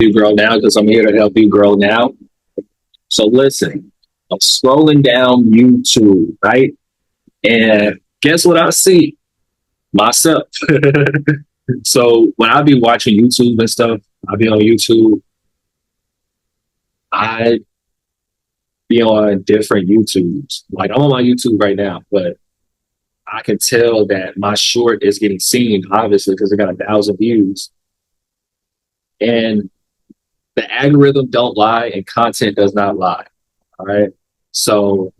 you grow now because I'm here to help you grow now. So listen, I'm scrolling down YouTube, right? And guess what I see? Myself. So when I be watching YouTube and stuff, I be on YouTube. I be on different YouTubes. Like I'm on my YouTube right now, but I can tell that my short is getting seen, obviously, because it got 1,000 views. And the algorithm don't lie and content does not lie. All right. So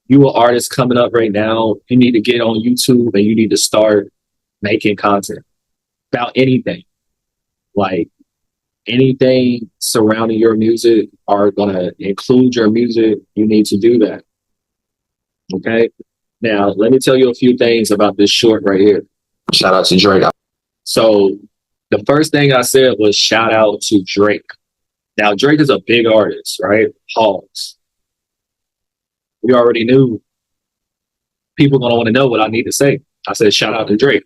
you an artist coming up right now, you need to get on YouTube and you need to start making content about anything. Like anything surrounding your music are gonna include your music. You need to do that. Okay. Now let me tell you a few things about this short right here. Shout out to Drake. So the first thing I said was shout out to Drake. Now, Drake is a big artist, right? Pause. We already knew people going to want to know what I need to say. I said, shout out to Drake.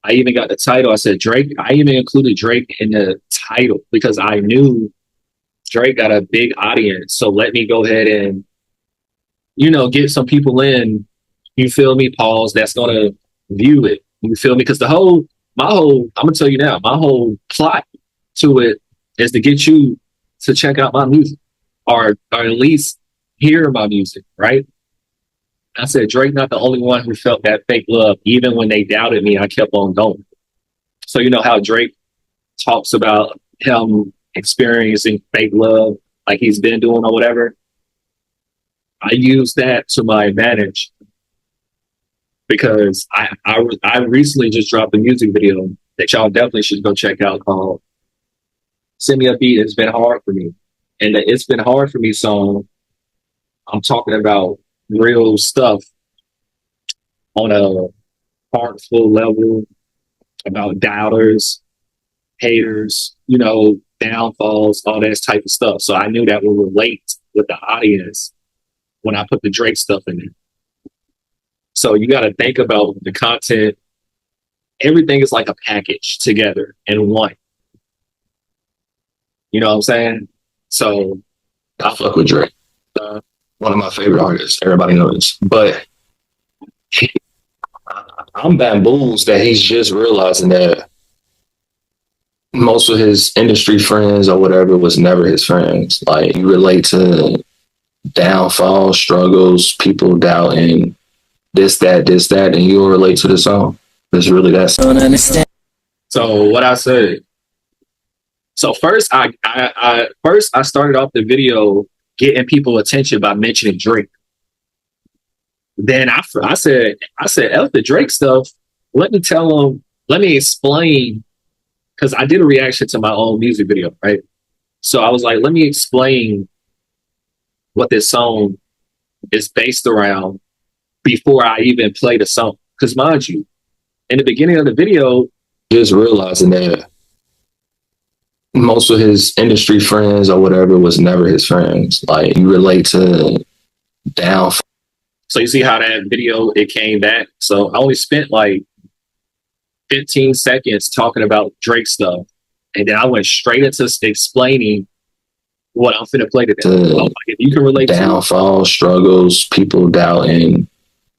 I even got the title. I said, Drake. I even included Drake in the title because I knew Drake got a big audience. So let me go ahead and, get some people in, you feel me? Pause. That's going to view it. You feel me? Because I'm going to tell you now, my whole plot to it is to get you to check out my music or at least hear my music, right? I said, Drake not the only one who felt that fake love. Even when they doubted me, I kept on going. So you know how Drake talks about him experiencing fake love like he's been doing or whatever? I use that to my advantage because I recently just dropped a music video that y'all definitely should go check out called Send Me a Beat. It's been hard for me. And the It's Been Hard for Me song, I'm talking about real stuff on a heartful level about doubters, haters, downfalls, all that type of stuff. So I knew that would relate with the audience when I put the Drake stuff in there. So you got to think about the content. Everything is like a package together in one. You know what I'm saying? So I fuck with Drake. One of my favorite artists. Everybody knows. But I'm bamboozled that he's just realizing that most of his industry friends or whatever was never his friends. Like you relate to downfall, struggles, people doubting this, that, and you'll relate to the song. It's really that simple. Don't understand. So what I said. So first, I started off the video getting people attention by mentioning Drake. Then I said, F the Drake stuff. Let me explain, because I did a reaction to my own music video, right? So I was like, let me explain what this song is based around before I even play the song. Because mind you, in the beginning of the video, just realizing that most of his industry friends or whatever was never his friends. Like you relate to downfall. So you see how that video, it came back. So I only spent like 15 seconds talking about Drake stuff. And then I went straight into explaining what I'm finna play today. Like, if you can relate downfall, struggles, people doubting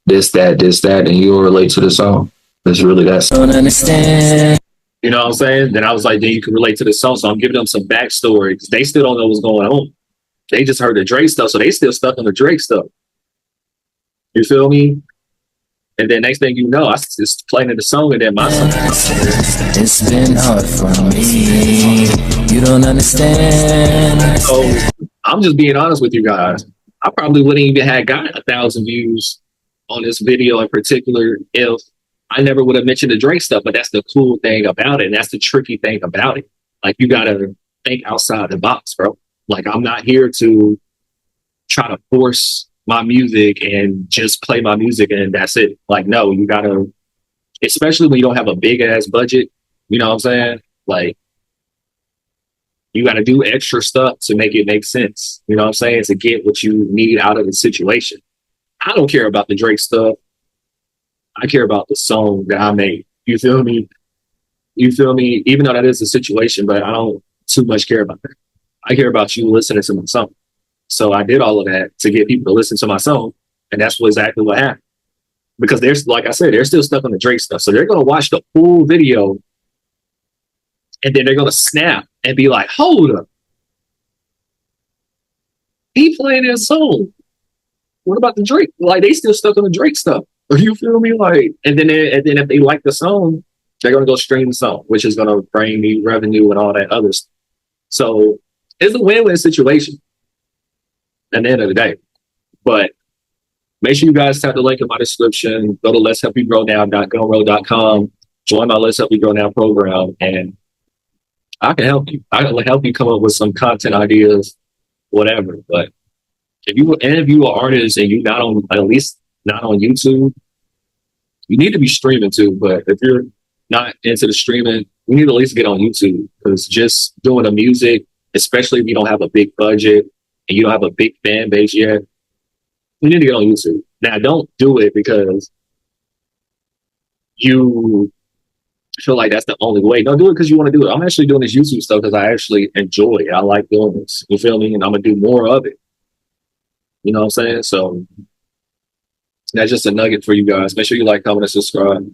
this, that, and you'll relate to the song. It's really that simple. Don't understand. You know what I'm saying? Then I was like, then you can relate to the song. So I'm giving them some backstory because they still don't know what's going on. They just heard the Drake stuff, so they still stuck on the Drake stuff. You feel me? And then next thing you know, I just playing the song and then my song. It's been hard for me. You don't understand. So I'm just being honest with you guys. I probably wouldn't even have got 1,000 views on this video in particular if I never would have mentioned the Drake stuff. But that's the cool thing about it. And that's the tricky thing about it. Like, you got to think outside the box, bro. Like, I'm not here to try to force my music and just play my music and that's it. Like, no, you got to, especially when you don't have a big ass budget, you know what I'm saying? Like, you got to do extra stuff to make it make sense. You know what I'm saying? To get what you need out of the situation. I don't care about the Drake stuff. I care about the song that I made. You feel me? You feel me? Even though that is the situation, but I don't too much care about that. I care about you listening to my song. So I did all of that to get people to listen to my song. And that's exactly what happened. Because there's, like I said, they're still stuck on the Drake stuff. So they're going to watch the full video and then they're going to snap and be like, hold up. He playing that song. What about the Drake? Like, they still stuck on the Drake stuff. You feel me? Like, and then if they like the song, they're going to go stream the song, which is going to bring me revenue and all that other stuff. So it's a win-win situation at the end of the day. But make sure you guys tap the link in my description. Go to letshelpyougrownow.gumroad.com. Join my Let's Help You Grow Now program, and I can help you. I can help you come up with some content ideas, whatever. But if you are an artist and you're not on, at least not on YouTube, you need to be streaming too. But if you're not into the streaming, you need to at least get on YouTube, because just doing the music, especially if you don't have a big budget and you don't have a big fan base yet, you need to get on YouTube. Now, don't do it because you feel like that's the only way. Don't do it because you want to do it. I'm actually doing this YouTube stuff because I actually enjoy it. I like doing this. You feel me? And I'm going to do more of it. You know what I'm saying? So that's just a nugget for you guys. Make sure you like, comment, and subscribe.